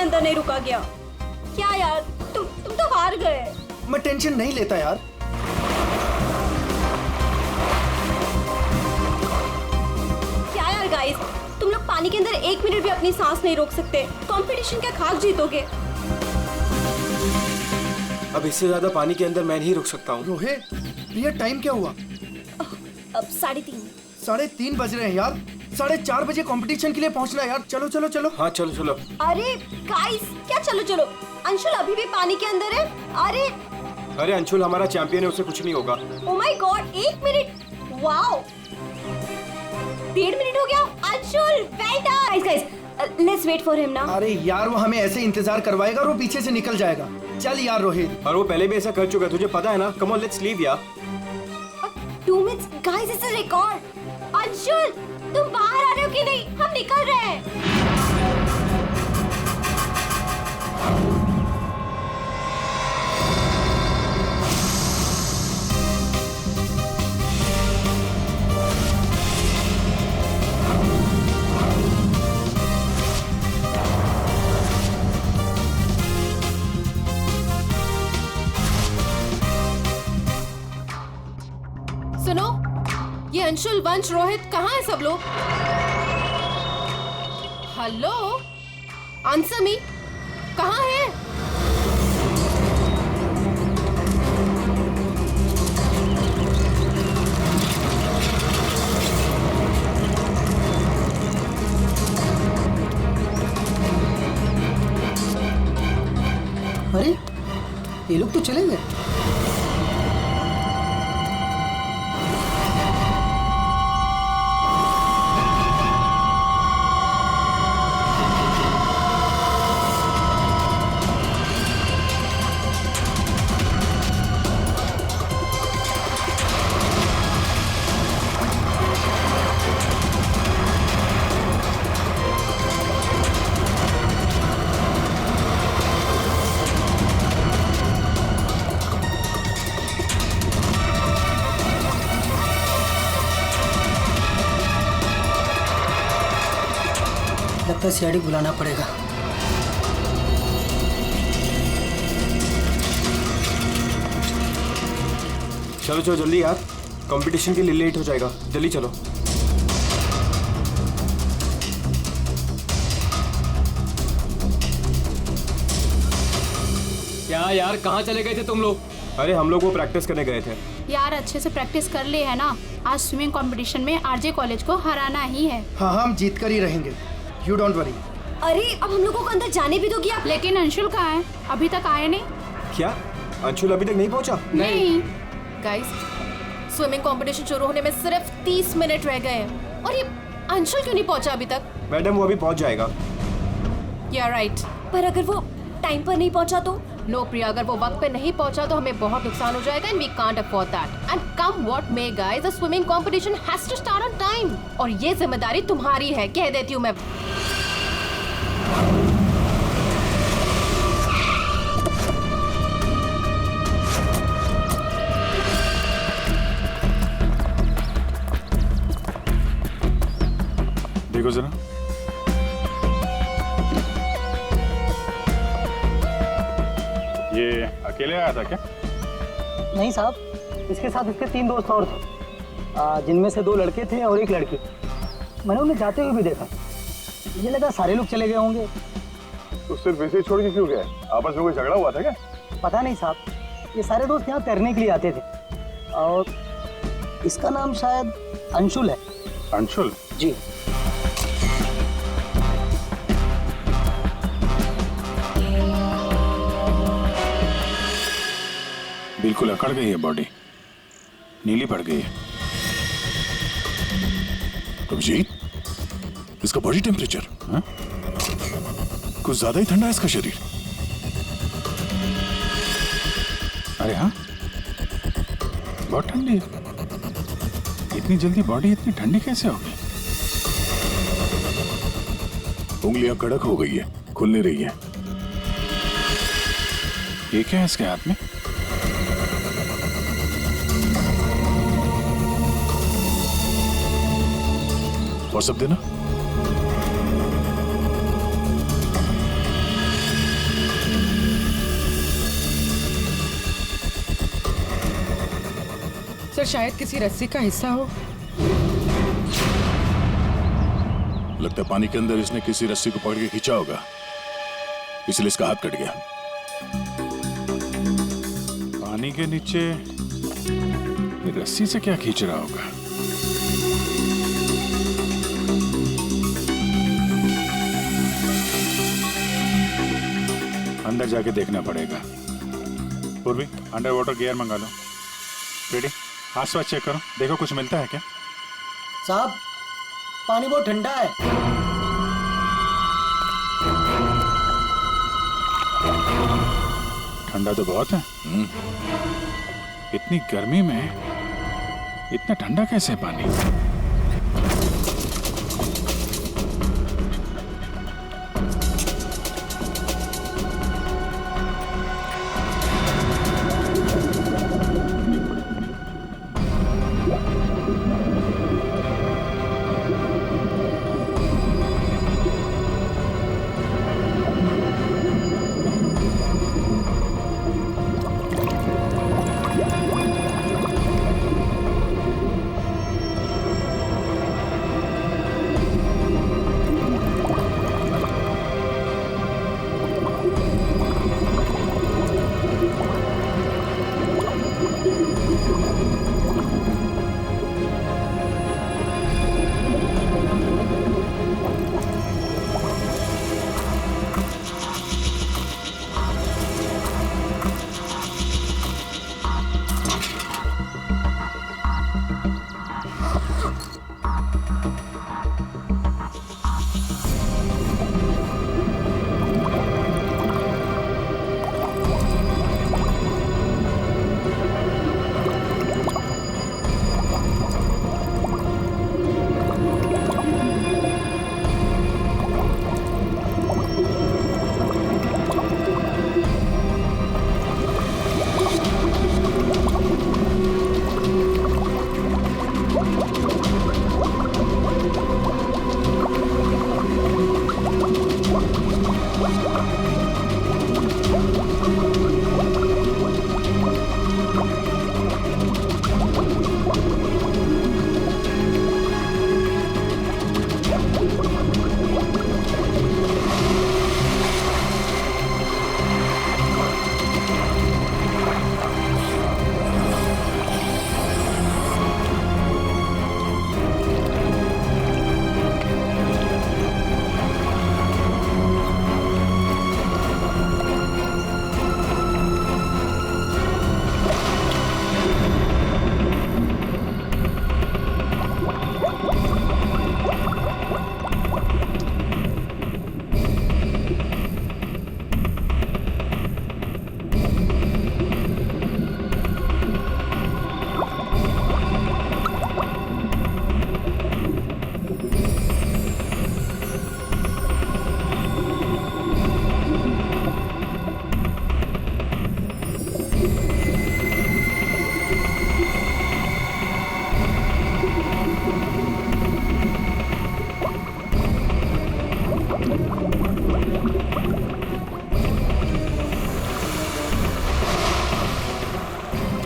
अंदर नहीं रुका गया। क्या यार, तुम तो हार गए। मैं टेंशन नहीं लेता यार। क्या यार गाइस, तुम लोग पानी के अंदर 1 मिनट भी अपनी सांस नहीं रोक सकते। कंपटीशन क्या खाक जीतोगे? अब इससे ज्यादा पानी के अंदर मैं नहीं रुक सकता हूँ। रोहित, प्रिया टाइम क्या हुआ? अब 3:30। 3:30 बज रहे हैं यार। 4:30 बजे कंपटीशन के लिए पहुंचना है यार। चलो चलो चलो। हाँ चलो चलो। अरे गाइस, क्या चलो चलो? अंशुल अभी भी पानी के अंदर है। अरे अंशुल हमारा चैंपियन है, उसे कुछ नहीं होगा। Oh my god, 1 minute. Wow, 1.5 minute हो गया। Anshul well done. Guys let's wait for him ना। अरे यार, वो हमें ऐसे इंतजार करवाएगा और वो पीछे से निकल जाएगा। चल यार रोहित। और वो पहले भी ऐसा कर चुका है, तुझे पता है ना। कम ऑन लेट्स लीव यार। 2 minutes guys, it's a record. Anshul तुम बाहर आ रहे हो कि नहीं? हम निकल रहे हैं। सुनो, ये अंशुल, वंश, रोहित कहाँ है सब लोग? हेलो, आंसर मी, कहाँ है? अरे ये लोग तो चले गए। लगता है सीआईडी बुलाना पड़ेगा। चलो चलो जल्दी यार, कंपटीशन के लिए लेट हो जाएगा। जल्दी चलो। क्या यार, कहाँ चले गए थे तुम लोग? अरे हम लोग वो प्रैक्टिस करने गए थे यार। अच्छे से प्रैक्टिस कर ले है ना। आज स्विमिंग कंपटीशन में आरजे कॉलेज को हराना ही है। हाँ हम जीत कर ही रहेंगे, यू डोंट वरी। अरे अब हम लोगों को अंदर जाने भी दोगी आप? लेकिन अंशुल कहाँ है? अभी तक आया नहीं। क्या अंशुल अभी तक नहीं पहुंचा? नहीं। गाइस, स्विमिंग कंपटीशन शुरू होने में सिर्फ 30 मिनट रह गए हैं और ये अंशुल क्यों नहीं पहुंचा अभी तक? मैडम वो अभी पहुंच जाएगा। या राइट। पर अगर वो टाइम पर नहीं पहुंचा तो? नो प्रिया, अगर वो वक्त पे नहीं पहुंचा तो हमें बहुत नुकसान हो जाएगा and we can't afford that. And come what may guys, the swimming competition has to start on time और ये जिम्मेदारी तुम्हारी है, कह देती हूँ मैं। देखो जरा, ये अकेले आया था क्या? नहीं साहब, इसके साथ इसके 3 दोस्त और थे, जिनमें से 2 लड़के थे और 1 लड़की। मैंने उन्हें जाते हुए भी देखा। मुझे लगा सारे लोग चले गए होंगे। तो सिर्फ ऐसे ही छोड़ के क्यों गया? आपस में कोई झगड़ा हुआ था क्या? पता नहीं साहब, ये सारे दोस्त यहाँ तैरने के लिए आते थे और इसका नाम शायद अंशुल है। अंशुल? जी। बिल्कुल अकड़ गई है बॉडी, नीली पड़ गई है। अभिजीत, इसका बॉडी टेम्परेचर कुछ ज्यादा ही ठंडा है इसका शरीर। अरे हाँ, बहुत ठंडी है। इतनी जल्दी बॉडी इतनी ठंडी कैसे हो गई? उंगलियां कड़क हो गई है, खुल नहीं रही है। ये क्या है इसके हाथ में? और सब देना। सर शायद किसी रस्सी का हिस्सा हो। लगता है पानी के अंदर इसने किसी रस्सी को पकड़ के खींचा होगा, इसलिए इसका हाथ कट गया। पानी के नीचे ये रस्सी से क्या खींच रहा होगा? अंदर जाके देखना पड़ेगा। पूर्वी, अंडर वाटर गियर मंगा लो। रेडी? आसपास चेक करो, देखो कुछ मिलता है क्या? साहब पानी बहुत ठंडा है। ठंडा तो बहुत है। इतनी गर्मी में इतना ठंडा कैसे पानी?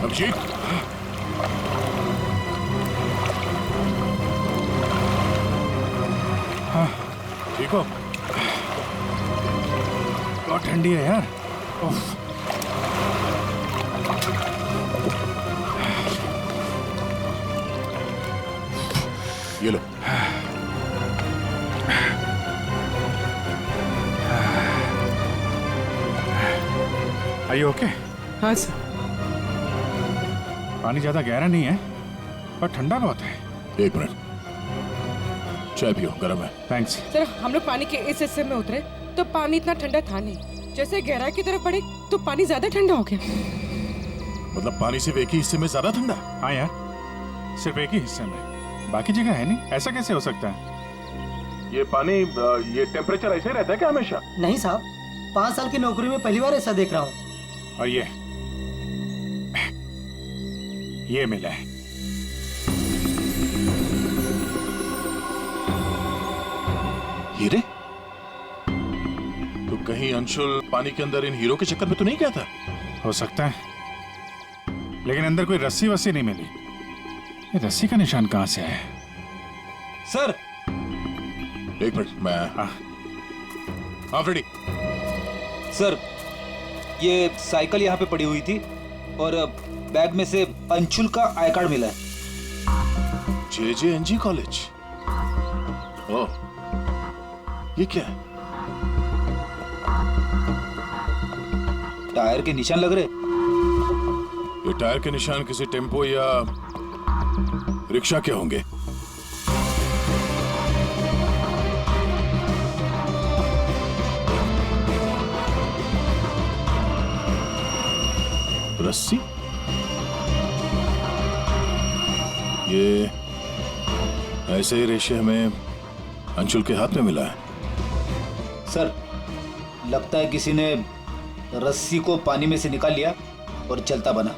अभिजीत, हाँ ठीक हो? बहुत ठंडी है यार। उफ। ये लो। Are you okay? हाँ सर। पानी ज्यादा गहरा नहीं है पर ठंडा बहुत है। एक मिनट, चाय पियो, गर्म है। थैंक्स। सर हम लोग पानी के इस हिस्से में उतरे तो पानी इतना ठंडा था नहीं, जैसे गहराई की तरफ बढ़े तो पानी ज्यादा ठंडा हो गया। मतलब पानी सिर्फ एक ही हिस्से में ज्यादा ठंडा? हाँ यार, सिर्फ एक ही हिस्से में, बाकी जगह है नहीं। ऐसा कैसे हो सकता है? ये पानी, ये टेम्परेचर ऐसे रहता है क्या हमेशा? नहीं साहब, 5 साल की नौकरी में पहली बार ऐसा देख रहा हूँ। और ये मिला है। हीरे? तो कहीं अंशुल पानी के अंदर इन हीरो के चक्कर में तो नहीं गया था? हो सकता है, लेकिन अंदर कोई रस्सी वस्सी नहीं मिली। ये रस्सी का निशान कहाँ से आया? सर एक मिनट, मैं हाँ फ्रेडी। सर ये साइकिल यहाँ पे पड़ी हुई थी और बैग में से अंशुल का आई कार्ड मिला है। JJNG college. ओह, ये क्या है? टायर के निशान लग रहे। ये टायर के निशान किसी टेम्पो या रिक्शा के होंगे। रस्सी? ये ऐसे ही रेशे हमें अंशुल के हाथ में मिला है। सर लगता है किसी ने रस्सी को पानी में से निकाल लिया और चलता बना।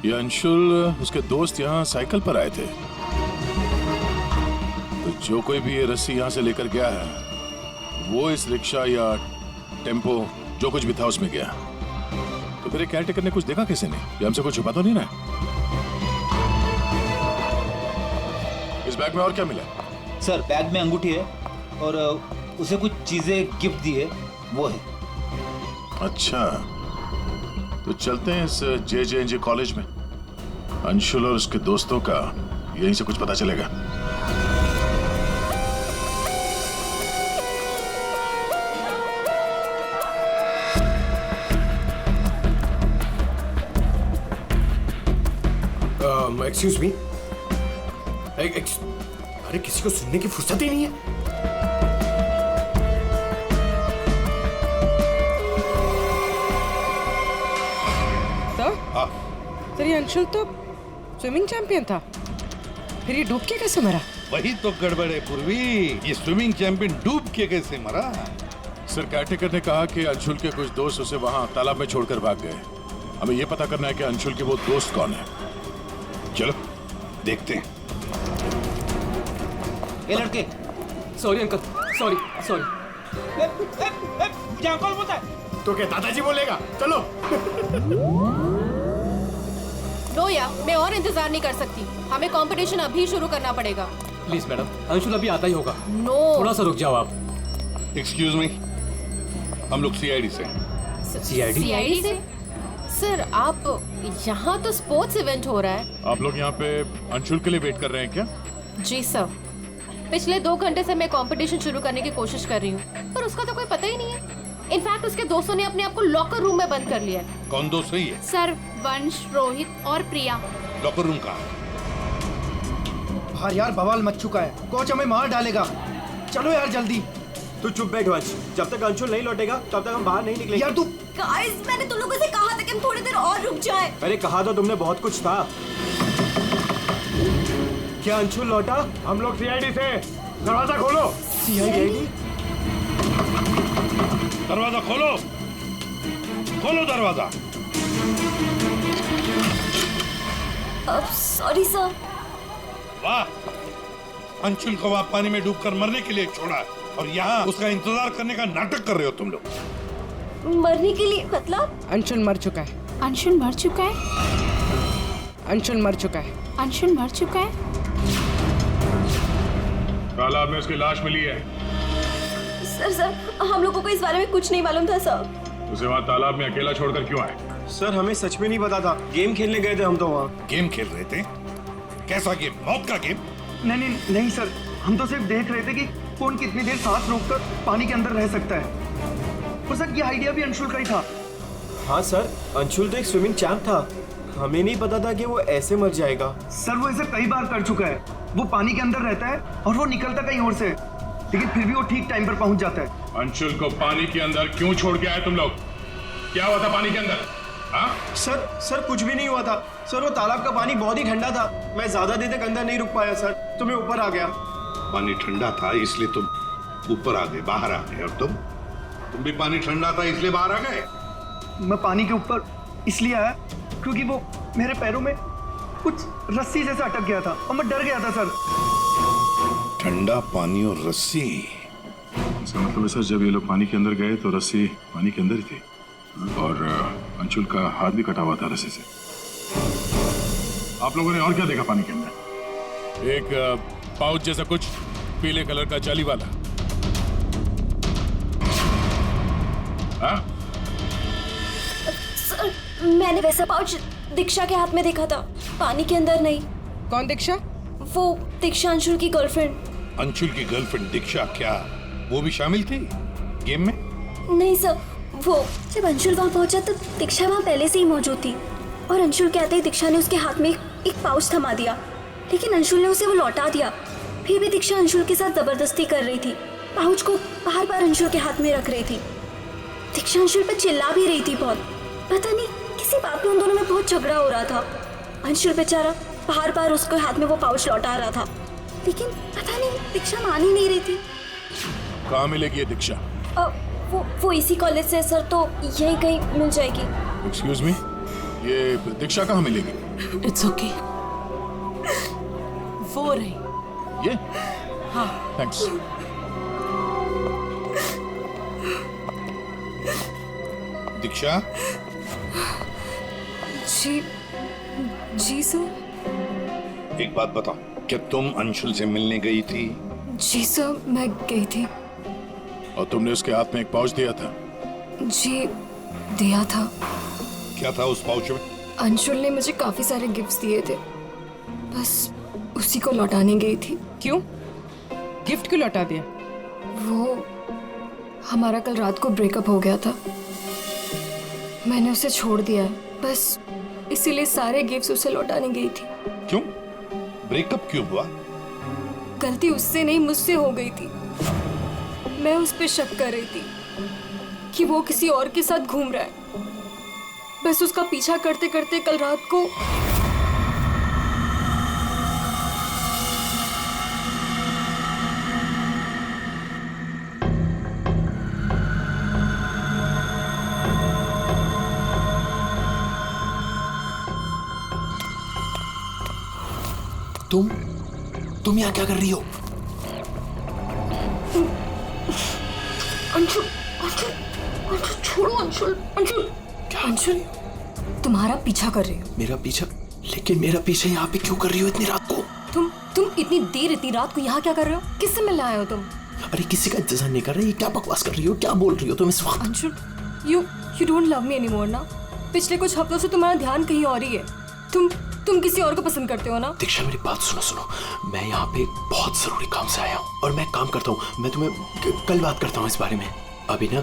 ये अंशुल उसके दोस्त यहाँ साइकिल पर आए थे, तो जो कोई भी ये रस्सी यहाँ से लेकर गया है वो इस रिक्शा या टेम्पो जो कुछ भी था उसमें गया। तो फिर केयरटेकर ने कुछ देखा किसी ने? ये हमसे कुछ छुपा तो नहीं रहा? इस बैग में और क्या मिला? सर बैग में अंगूठी है और उसे कुछ चीजें गिफ्ट दी है, वो है। अच्छा, तो चलते हैं इस JJNG कॉलेज में। अंशुल और उसके दोस्तों का यहीं से कुछ पता चलेगा। Excuse me. अरे किसी को सुनने की फुर्सत ही नहीं है। सर ये अंशुल तो स्विमिंग चैंपियन था, फिर ये डूब के कैसे मरा? वही तो गड़बड़ है पूर्वी, ये स्विमिंग चैंपियन डूब के कैसे मरा? सर केयरटेकर ने कहा कि अंशुल के कुछ दोस्त उसे वहां तालाब में छोड़कर भाग गए। हमें यह पता करना है कि अंशुल के वो दोस्त कौन है। चलो देखते हैं। ये लड़के। Sorry uncle, sorry sorry. क्या कौन बोलता है? तो क्या दादाजी बोलेगा? चलो। नो यार, मैं और इंतजार नहीं कर सकती। हमें कंपटीशन अभी शुरू करना पड़ेगा। प्लीज मैडम, अंशुल अभी आता ही होगा। नो, थोड़ा सा रुक जाओ आप। एक्सक्यूज मी, हम लोग CID से। CID से? सर आप यहाँ तो स्पोर्ट्स इवेंट हो रहा है। आप लोग यहाँ पे अंशुल के लिए वेट कर रहे हैं क्या? जी सर, पिछले 2 घंटे से मैं कंपटीशन शुरू करने की कोशिश कर रही हूँ, पर उसका तो कोई पता ही नहीं है। इनफैक्ट उसके दोस्तों ने अपने आप को लॉकर रूम में बंद कर लिया है। कौन दोस्त सही है? सर वंश, रोहित और प्रिया। लॉकर रूम कहाँ? बाहर यार बवाल मच चुका है, कोच हमें मार डालेगा। चलो यार जल्दी। तू चुप बैठ वंश, जब तक अंशुल नहीं लौटेगा तब तक हम बाहर नहीं निकलेंगे। यार तू गाइस मैंने तुम लोगों से कहा था कि हम थोड़ी देर और रुक जाएं। अरे कहा तो तुमने बहुत कुछ था। क्या अंशुल लौटा? हम लोग CID से। दरवाजा खोलो। CID? दरवाजा खोलो, खोलो दरवाजा। Sorry sir. वाह, अंशुल को वहां पानी में डूबकर मरने के लिए छोड़ा और यहाँ उसका इंतजार करने का नाटक कर रहे हो तुम लोग। मरने के लिए मतलब? अंशुल मर चुका है। अंशुल मर चुका है? अंशुल मर चुका है। अंशुल मर चुका है? तालाब में उसकी लाश मिली है। सर हम लोगों को इस बारे में कुछ नहीं मालूम था सर। उसे वहाँ तालाब में अकेला छोड़कर क्यों आए? सर हमें सच में नहीं पता था, गेम खेलने गए थे हम तो वहाँ। गेम खेल रहे थे? कैसा गेम? मौत का गेम? नहीं सर, हम तो सिर्फ देख रहे थे कि कौन कितनी देर सांस रोककर पानी के अंदर रह सकता है। और सर ये आइडिया भी अंशुल का ही था। हाँ सर, अंशुल तो एक स्विमिंग चैंप था, हमें नहीं पता था कि वो ऐसे मर जाएगा। सर वो ऐसे कई बार कर चुका है। वो पानी के अंदर रहता है और वो निकलता कहीं और से, लेकिन फिर भी वो ठीक टाइम पर पहुंच जाता है। अंशुल को पानी के अंदर क्यों छोड़ के आए तुम लोग? क्या हुआ था पानी के अंदर? हाँ? सर कुछ भी नहीं हुआ था सर। वो तालाब का पानी बहुत ही ठंडा था, मैं ज्यादा देर तक अंदर नहीं रुक पाया सर, तो मैं ऊपर आ गया। पानी ठंडा था इसलिए तुम ऊपर आ गए, बाहर आ गए। और तुम भी पानी ठंडा था इसलिए बाहर आ गए? मैं पानी के ऊपर इसलिए आया क्योंकि वो मेरे पैरों में कुछ रस्सी जैसा अटक गया था और मैं डर गया था सर। ठंडा पानी और रस्सी? इसका मतलब है सर, जब ये लोग पानी के अंदर गए तो रस्सी पानी के अंदर ही थी और अंशुल का हाथ भी कटा हुआ था रस्सी से। आप लोगों ने और क्या देखा पानी के अंदर? एक पाउच जैसा कुछ पीले कलर का जाली वाला। हाँ? सर, मैंने वैसा पाउच दीक्षा के हाथ में देखा था, पानी के अंदर नहीं। कौन दीक्षा? वो दीक्षा अंशुल की गर्लफ्रेंड। अंशुल की गर्लफ्रेंड दीक्षा, क्या वो भी शामिल थी गेम में? नहीं सर, वो जब अंशुल वहाँ पहुंचा तो दीक्षा वहाँ पहले से ही मौजूद थी और अंशुल के आते ही दीक्षा ने उसके हाथ में एक पाउच थमा दिया, लेकिन अंशुल ने उसे वो लौटा दिया। फिर भी दीक्षा अंशुल के साथ जबरदस्ती कर रही थी, पाउच को बार बार अंशुल के हाथ में रख रही थी। दीक्षा अंशुल पर चिल्ला भी रही थी बहुत, पता नहीं किसी बात में उन दोनों में बहुत झगड़ा हो रहा था। अंशुल बेचारा बार बार उसके हाथ में वो पाउच लौटा रहा था, लेकिन पता नहीं दीक्षा मान ही नहीं रही थी। कहाँ मिलेगी ये दीक्षा? वो इसी कॉलेज से सर, तो यही कहीं मिल जाएगी। एक्सक्यूज मी, ये दीक्षा कहाँ मिलेगी? इट्स ओके, वो रही। ये? हाँ। थैंक्स। दीक्षा? जी सर। एक बात बताओ, क्या तुम अंशुल से मिलने गई थी? जी सर, मैं गई थी। और तुमने उसके हाथ में एक पाउच दिया था? जी दिया था। क्या था उस पाउच में? अंशुल ने मुझे काफी सारे गिफ्ट्स दिए थे, बस उसी को लौटाने गई थी। क्यों? गिफ्ट क्यों लौटा दिया? वो हमारा कल रात को ब्रेकअप हो गया था, मैंने उसे छोड़ दिया है, बस इसीलिए सारे गिफ्ट्स उसे लौटाने गई थी। क्यों? ब्रेकअप क्यों हुआ? गलती उससे नहीं मुझसे हो गई थी। मैं उस पे शक कर रही थी कि वो किसी और के साथ घूम रहा है, बस उसका पीछा करते करते कल रात को तुम यहाँ क्या कर रही हो? अंशुल, अंशुल, अंशुल छोड़ो अंशुल, अंशुल। क्या? अंशुल, तुम्हारा पीछा कर रही हो। मेरा पीछा? लेकिन मेरा पीछा यहाँ पे क्यों कर रही हो इतनी रात को? तुम इतनी देर इतनी रात को यहाँ क्या कर रहे हो? किससे मिलने आए हो तुम? अरे किसी का इंतजार नहीं कर रही, क्या बकवास कर रही हो, क्या बोल रही हो तुम इस वक्त? Anshul, you don't love me anymore ना? पिछले कुछ हफ्तों से तुम्हारा ध्यान कहीं और ही है। तुम किसी और को पसंद करते हो ना? दीक्षा मेरी बात सुनो, मैं यहाँ पे बहुत जरूरी काम से आया हूँ और मैं काम करता हूँ। मैं तुम्हें कल बात करता हूँ इस बारे में। अभी ना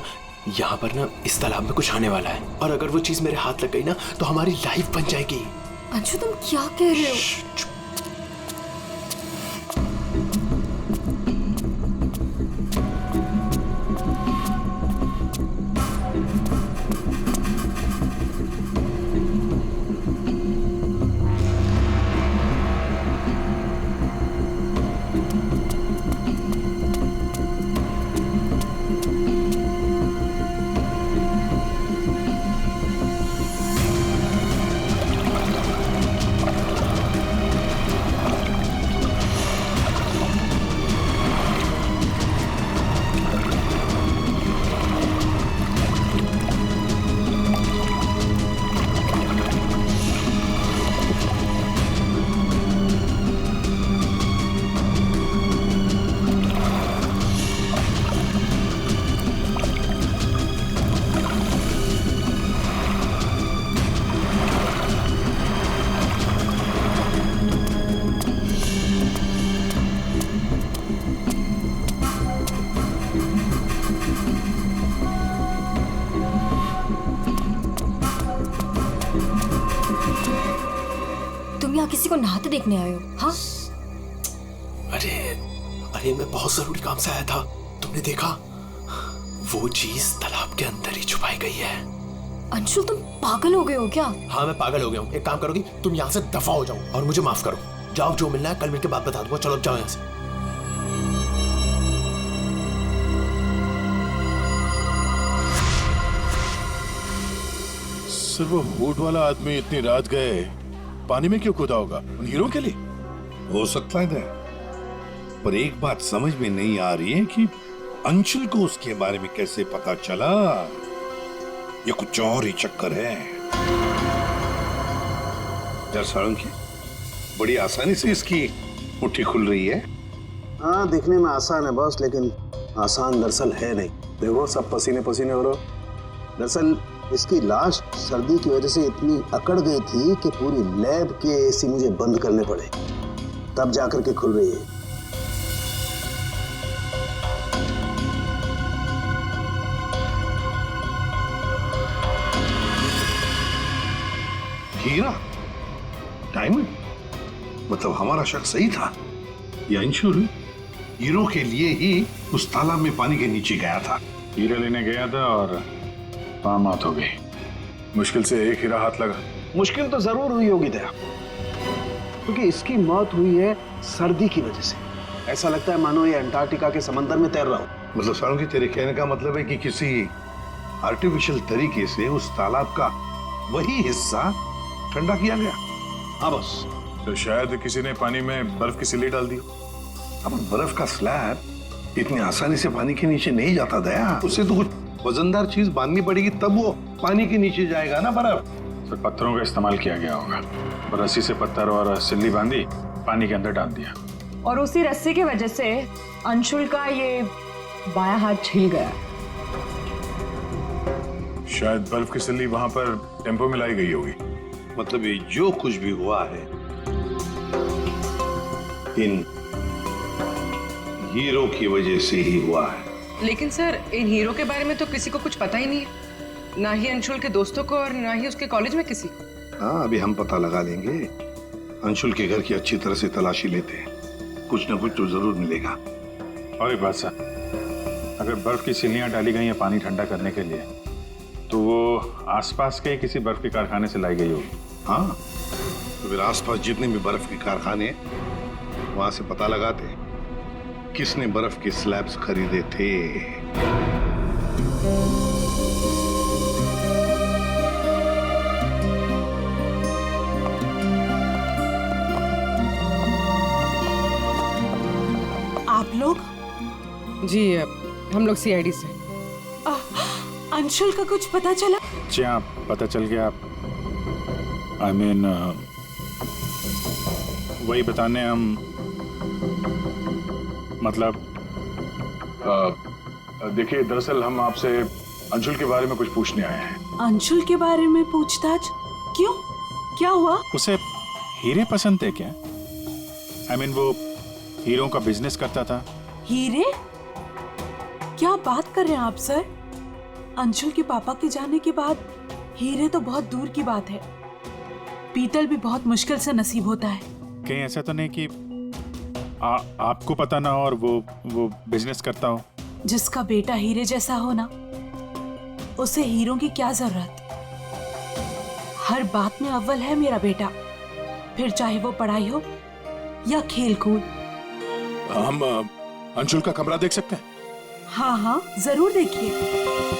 यहाँ पर ना इस तालाब में कुछ आने वाला है और अगर वो चीज मेरे हाथ लग गई ना तो हमारी लाइफ बन जाएगी। अंशु, तुम क्या कह रहे हो? किसी को नहाते देखने आए हो? हाँ? अरे मैं बहुत जरूरी काम से आया था। तुमने देखा? वो चीज तालाब के अंदर ही छुपाई गई है। अंशुल, तुम पागल हो गए हो क्या? हाँ, मैं पागल हो गया हूँ। एक काम करोगी, तुम यहाँ से दफा हो जाओ और मुझे माफ करो। जाओ, जो मिलना है कल मिलके बात बता दूंगा। चलो जाओ यहाँ से। सर, वो हुड वाला आदमी इतनी रात गए पानी में क्यों कूदा होगा? उन हीरो के लिए? हो सकता है, पर एक बात समझ में नहीं आ रही है कि अंशुल को उसके बारे में कैसे पता चला। ये कुछ और ही चक्कर है। जरा साळुंखे, बड़ी आसानी से इसकी मुट्ठी खुल रही है। हाँ, दिखने में आसान है बॉस, लेकिन आसान दरअसल है नहीं। देखो सब पसीने पसीने हो रहे। दरअसल इसकी लाश सर्दी की वजह से इतनी अकड़ गई थी कि पूरी लैब के एसी मुझे बंद करने पड़े, तब जाकर के खुल रही है। हीरा, डायमंड, मतलब हमारा शक सही था। ये अंशुल हीरो के लिए ही उस तालाब में पानी के नीचे गया था। हीरा लेने गया था और वहां मौत हो गई। मुश्किल से एक हीरा हाथ लगा। मुश्किल तो जरूर हुई होगी दया, क्योंकि इसकी मौत हुई है सर्दी की वजह से। ऐसा लगता है मानो ये अंटार्कटिका के समंदर में तैर रहा हो। मतलब सारंगी, तेरे कहने का मतलब है कि किसी आर्टिफिशियल तरीके से उस तालाब का वही हिस्सा ठंडा किया गया। हाँ बस, तो शायद किसी ने पानी में बर्फ की सिल्ली डाल दी। अब बर्फ का स्लैब इतनी आसानी से पानी के नीचे नहीं जाता दया। उससे तो कुछ वजनदार चीज बांधनी पड़ेगी, तब वो पानी के नीचे जाएगा ना बर्फ। तो पत्थरों का इस्तेमाल किया गया होगा। रस्सी से पत्थर और सिल्ली बांधी, पानी के अंदर डाल दिया। और उसी रस्सी की वजह से अंशुल का ये बायां हाथ छिल गया। शायद बर्फ की सिल्ली वहां पर टेम्पो में लाई गई होगी। मतलब ये जो कुछ भी हुआ है इन हीरो की वजह से ही हुआ है। लेकिन सर, इन हीरो के बारे में तो किसी को कुछ पता ही नहीं है, ना ही अंशुल के दोस्तों को और ना ही उसके कॉलेज में किसी को। हाँ, अभी हम पता लगा लेंगे। अंशुल के घर की अच्छी तरह से तलाशी लेते हैं, कुछ ना कुछ तो जरूर मिलेगा। और एक बात सर, अगर बर्फ की सिल्लियां डाली गई हैं पानी ठंडा करने के लिए, तो वो आसपास के किसी बर्फ के कारखाने से लाई गई होगी। हाँ, तो फिर आसपास जितने भी बर्फ के कारखाने वहां से पता लगाते किसने बर्फ के स्लैब्स खरीदे थे। आप लोग? जी, हम लोग सीआईडी से। अंशुल का कुछ पता चला? जी हाँ, पता चल गया। I mean, वही बताने हम, मतलब देखिए, दरअसल हम आपसे अंशुल के बारे में कुछ पूछने आए हैं। अंशुल के बारे में पूछताछ? क्यों, क्या हुआ? उसे हीरे पसंद थे क्या? I mean, वो हीरों का बिजनेस करता था। हीरे? क्या बात कर रहे हैं आप सर? अंशुल के पापा के जाने के बाद हीरे तो बहुत दूर की बात है। पीतल भी बहुत मुश्किल से नसीब होता है। कहीं ऐसा तो नहीं कि आपको पता ना हो और वो बिजनेस करता हो? जिसका बेटा हीरे जैसा हो ना, उसे हीरों की क्या जरूरत। हर बात में अव्वल है मेरा बेटा, फिर चाहे वो पढ़ाई हो या खेल कूद। हम अंशुल का कमरा देख सकते हैं? हाँ हाँ, जरूर देखिए।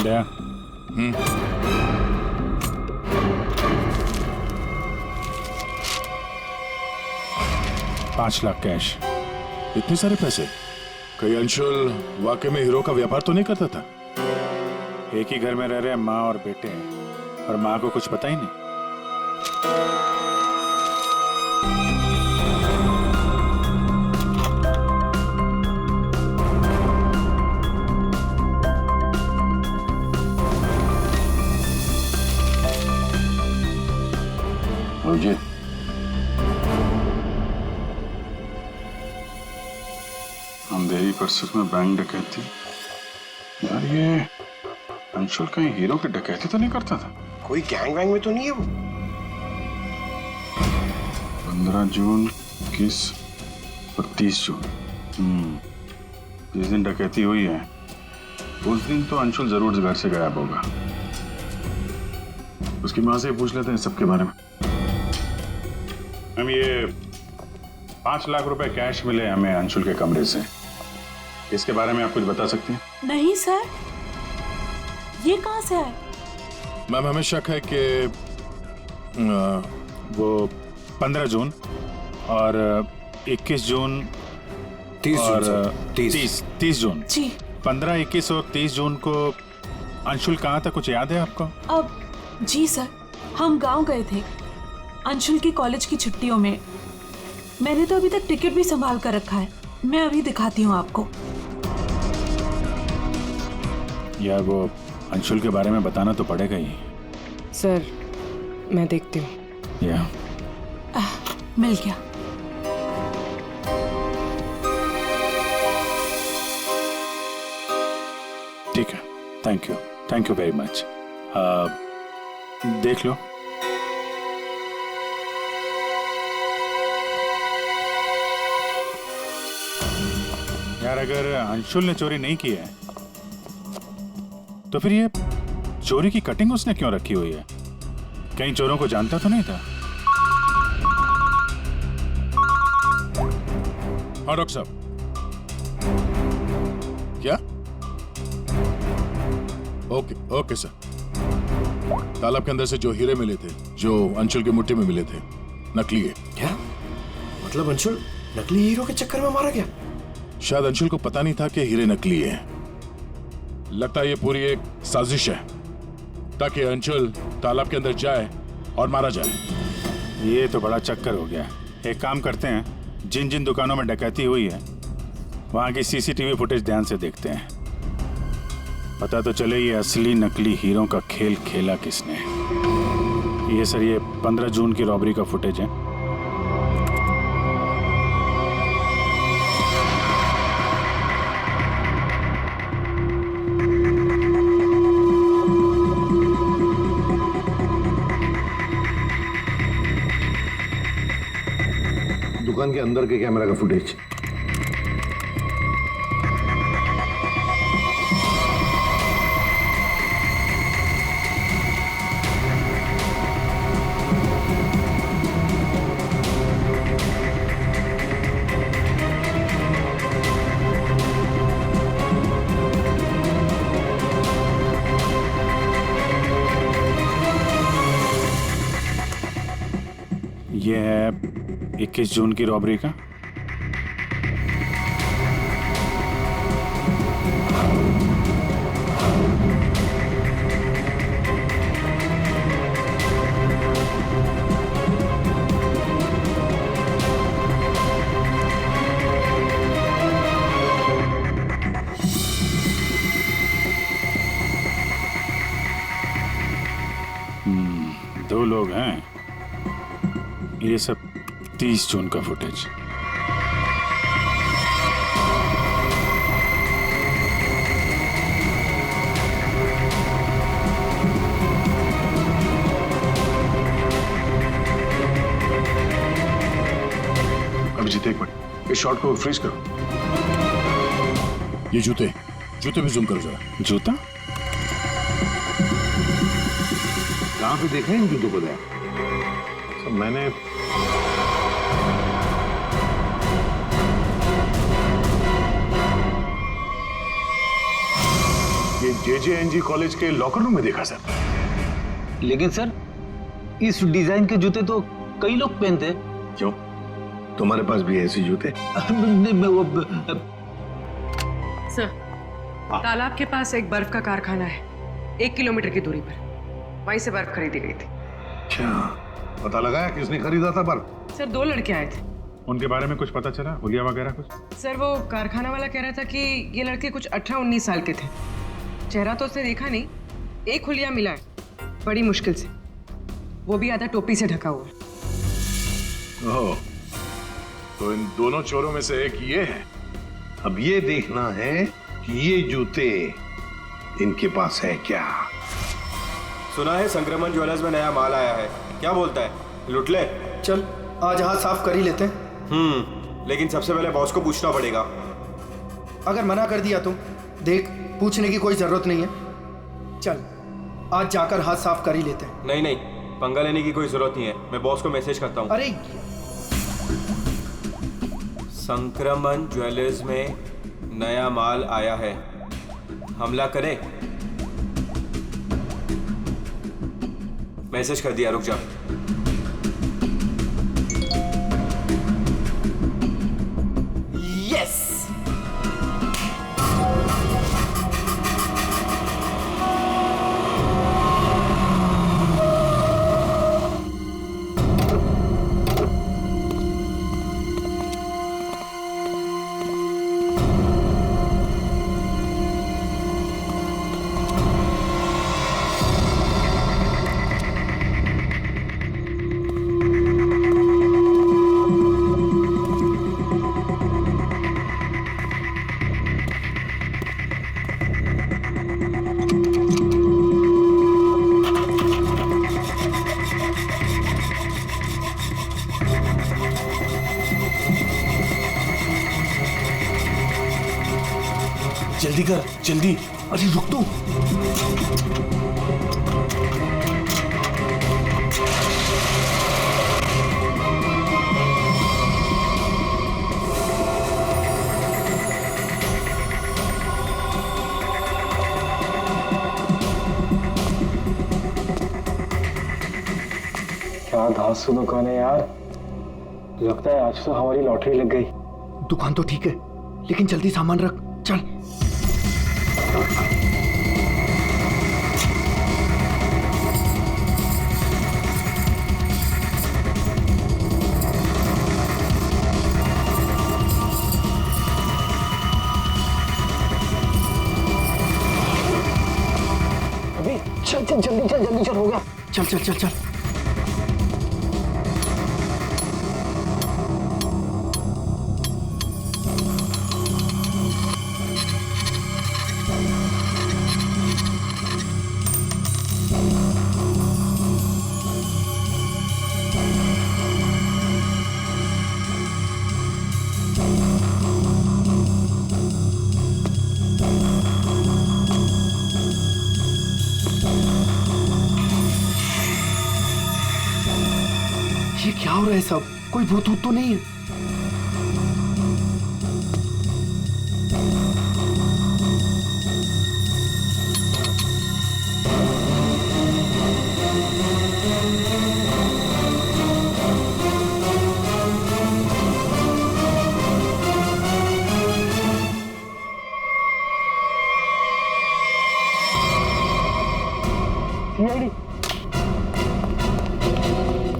दया, 5 लाख कैश। इतने सारे पैसे? कहीं अंशुल वाकई में हीरो का व्यापार तो नहीं करता था? एक ही घर में रह रहे माँ और बेटे हैं, और माँ को कुछ पता ही नहीं। मुझे अंधेरी पर सच में बैंक डकैती? यार, ये अंशुल कहीं हीरो की डकैती तो नहीं करता था? कोई गैंग वैंग में तो नहीं है वो? 15 जून, 21 और 30 जून। जिस दिन डकैती हुई है उस दिन तो अंशुल जरूर घर से गायब होगा। उसकी माँ से पूछ लेते हैं सबके बारे में। हम ये 5 लाख रुपए कैश मिले हमें अंशुल के कमरे से, इसके बारे में आप कुछ बता सकती हैं? नहीं सर, ये कहाँ से आए? मैम, हमें शक है कि वो 15 जून और 21 जून 30 और जून 30 जून जी 15, 21 और 30 जून को अंशुल कहाँ था, कुछ याद है आपको? अब जी सर, हम गांव गए थे अंशुल की कॉलेज की छुट्टियों में। मैंने तो अभी तक टिकट भी संभाल कर रखा है, मैं अभी दिखाती हूँ आपको। यार वो अंशुल के बारे में बताना तो पड़ेगा ही। सर मैं देखती हूँ। या मिल गया। ठीक है, थैंक यू वेरी मच। देख लो। यार अगर अंशुल ने चोरी नहीं की है तो फिर ये चोरी की कटिंग उसने क्यों रखी हुई है? कहीं चोरों को जानता तो नहीं था? हाँ डॉक्टर साहब। क्या? Okay sir. तालाब के अंदर से जो हीरे मिले थे, जो अंशुल की मुट्ठी में मिले थे, नकली है। क्या मतलब? अंशुल नकली हीरो के चक्कर में मारा गया? शायद अंशुल को पता नहीं था कि हीरे नकली है। लगता है ये पूरी एक साजिश है ताकि अंशुल तालाब के अंदर जाए और मारा जाए। ये तो बड़ा चक्कर हो गया। एक काम करते हैं, जिन जिन दुकानों में डकैती हुई है वहां की सीसीटीवी फुटेज ध्यान से देखते हैं, पता तो चले ये असली नकली हीरो का खेल खेला किसने। ये सर, ये 15 जून की रॉबरी का फुटेज है। दुकान के अंदर के कैमरा का फुटेज। ये है 21 जून की रॉबरी का। दो लोग हैं। ये सब 30 जून का फुटेज। अभिजीत एक मिनट, इस शॉट को फ्रीज करो। ये जूते भी जूम करो जरा। जूता कहाँ पे देखा है इन जूतों को? मैंने ये JJNG कॉलेज के लॉकर रूम में देखा सर। लेकिन सर इस डिजाइन के जूते तो कई लोग पहनते हैं। क्यों, तुम्हारे पास भी ऐसे जूते? सर तालाब के पास एक बर्फ का कारखाना है, 1 किलोमीटर की दूरी पर। वहीं से बर्फ खरीदी गई थी। क्या पता लगाया किसने खरीदा था बर्फ? सर 2 लड़के आए थे। उनके बारे में कुछ पता चला? हुलिया वगैरह कुछ? सर वो कारखाना वाला कह रहा था कि ये लड़के कुछ 18-19 साल के थे। चेहरा तो उसने देखा नहीं, एक हुलिया मिला है बड़ी मुश्किल से, वो भी आधा टोपी से ढका हुआ है। ओह, तो इन दोनों चोरों में से एक ये है। अब ये देखना है कि ये जूते इनके पास है क्या। सुना है संक्रमण ज्वेलर्स में नया माल आया है, क्या बोलता है? लुट ले। चल आज हाथ साफ कर ही लेते हैं। लेकिन सबसे पहले बॉस को पूछना पड़ेगा। अगर मना कर दिया तो देख, पूछने की कोई जरूरत नहीं है। चल आज जाकर हाथ साफ कर ही लेते हैं। नहीं, पंगा लेने की कोई जरूरत नहीं है, मैं बॉस को मैसेज करता हूँ। अरे संक्रमण ज्वेलर्स में नया माल आया है, हमला करे। मैसेज कर दिया, रुक जा। जल्दी कर, जल्दी। अरे रुक तो। क्या धांसू दुकान है यार, लगता है आज तो हमारी लॉटरी लग गई। दुकान तो ठीक है, लेकिन जल्दी सामान रख, चल। अभी चल चल जल्दी चल, जल्दी चल, हो गया। चल चल चल चल। ये क्या हो रहा है सब? कोई भूत तो नहीं है? सीआईडी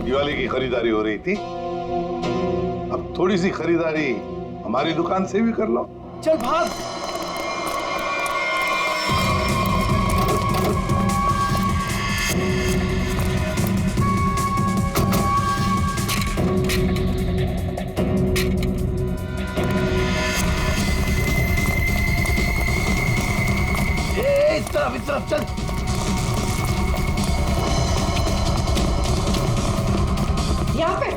दिवाली की खरीदारी हो रही थी, अब थोड़ी सी खरीदारी हमारी दुकान से भी कर लो। चल भाग। इस तरफ चल। यहाँ पे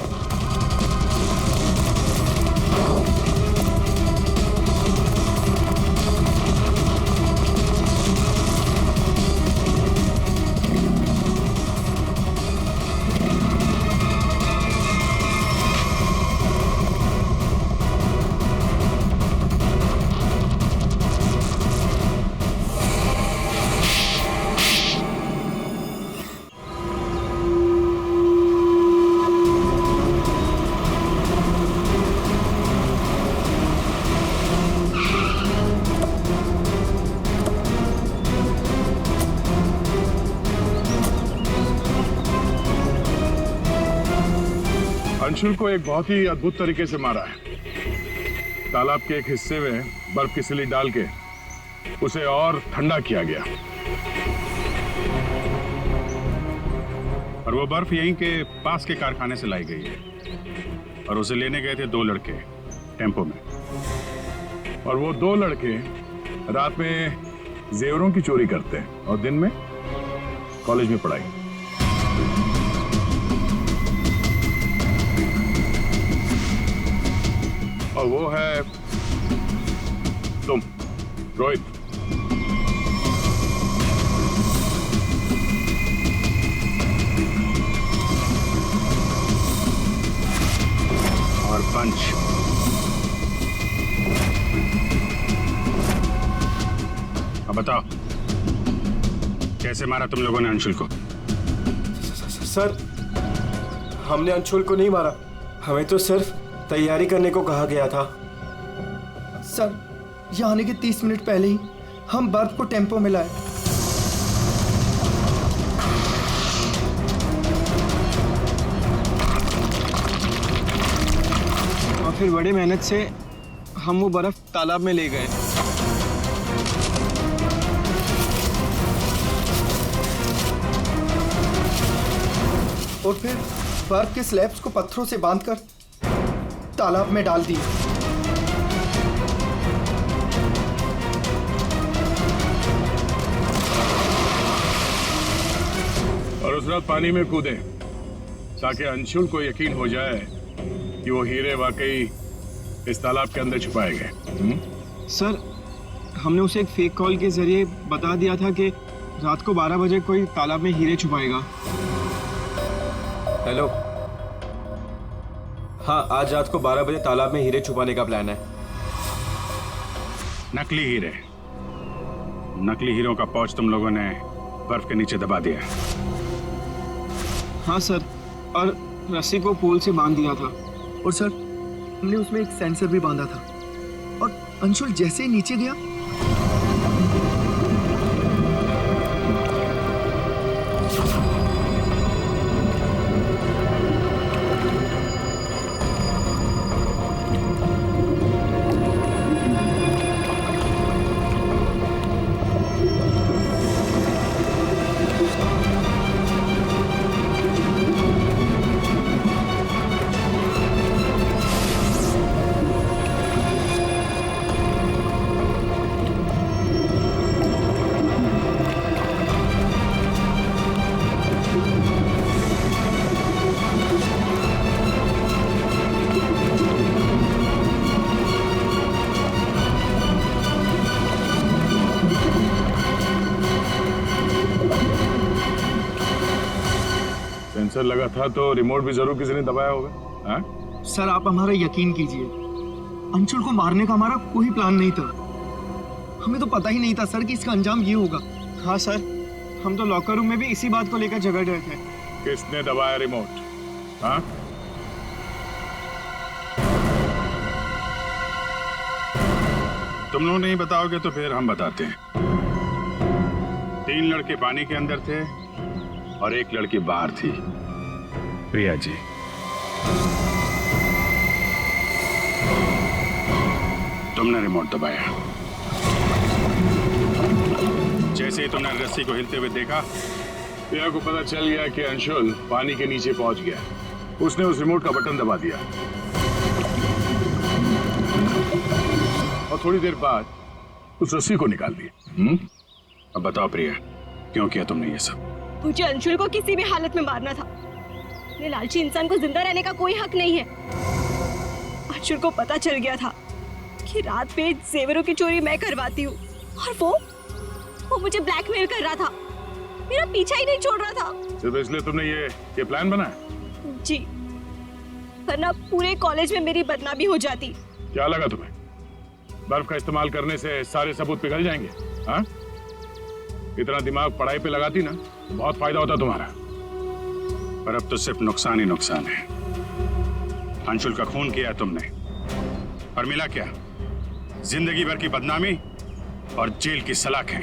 अंशुल को एक बहुत ही अद्भुत तरीके से मारा है। तालाब के एक हिस्से में बर्फ की सिली डाल के उसे और ठंडा किया गया, और वो बर्फ यहीं के पास के कारखाने से लाई गई है, और उसे लेने गए थे 2 लड़के टेम्पो में। और वो 2 लड़के रात में जेवरों की चोरी करते हैं और दिन में कॉलेज में पढ़ाई। और वो है तुम, रोहित। और पंच। अब बताओ, कैसे मारा तुम लोगों ने अंशुल को? सर, हमने अंशुल को नहीं मारा, हमें तो सिर्फ तैयारी करने को कहा गया था। सर, यहाँ आने के 30 मिनट पहले ही हम बर्फ को टेम्पो में लाए। और फिर बड़ी मेहनत से हम वो बर्फ तालाब में ले गए। और फिर बर्फ के स्लैब्स को पत्थरों से बांधकर तालाब में डाल दिए। और उस रात पानी में कूदे ताकि अंशुल को यकीन हो जाए कि वो हीरे वाकई इस तालाब के अंदर छुपाए गए। सर, हमने उसे एक फेक कॉल के जरिए बता दिया था कि रात को 12 बजे कोई तालाब में हीरे छुपाएगा। हेलो, हाँ, आज रात को 12 बजे तालाब में हीरे छुपाने का प्लान है। नकली हीरे, नकली हीरों का पाउच तुम लोगों ने बर्फ के नीचे दबा दिया। हाँ सर, और रस्सी को पोल से बांध दिया था। और सर, हमने उसमें एक सेंसर भी बांधा था। और अंशुल जैसे ही नीचे गया, सेंसर लगा था तो रिमोट भी जरूर किसी ने दबाया होगा। हाँ? सर आप हमारा यकीन कीजिए, अंशुल को मारने का हमारा कोई प्लान नहीं था। हमें तो पता ही नहीं था सर कि इसका अंजाम ये होगा। हाँ सर, हम तो लॉकर रूम में भी इसी बात को लेकर झगड़ रहे थे। किसने दबाया रिमोट? हाँ? तुम लोग नहीं बताओगे तो फिर हम बताते हैं। 3 लड़के पानी के अंदर थे और 1 लड़की बाहर थी, प्रिया जी। तुमने रिमोट दबाया। जैसे ही तुमने रस्सी को हिलते हुए देखा, प्रिया को पता चल गया कि अंशुल पानी के नीचे पहुंच गया। उसने उस रिमोट का बटन दबा दिया और थोड़ी देर बाद उस रस्सी को निकाल दिया। अब बताओ प्रिया, क्यों किया तुमने ये सब? मुझे अंशुल को किसी भी हालत में मारना था। ये लालची इंसान को जिंदा रहने का कोई हक नहीं है। अंशुल को पता चल गया था कि रात में जेवरों की चोरी मैं करवाती हूँ, और वो मुझे ब्लैकमेल कर रहा था, मेरा पीछा ही नहीं छोड़ रहा था। सिर्फ इसलिए तुमने ये प्लान बनाया? जी, वरना पूरे कॉलेज में मेरी बदनामी हो जाती। क्या लगा तुम्हें बर्फ का इस्तेमाल करने से सारे सबूत पिघल जाएंगे? हाँ? इतना दिमाग पढ़ाई पे लगाती ना, बहुत फायदा होता तुम्हारा। पर अब तो सिर्फ नुकसान ही नुकसान है। अंशुल का खून किया तुमने, और मिला क्या? जिंदगी भर की बदनामी और जेल की सलाखें।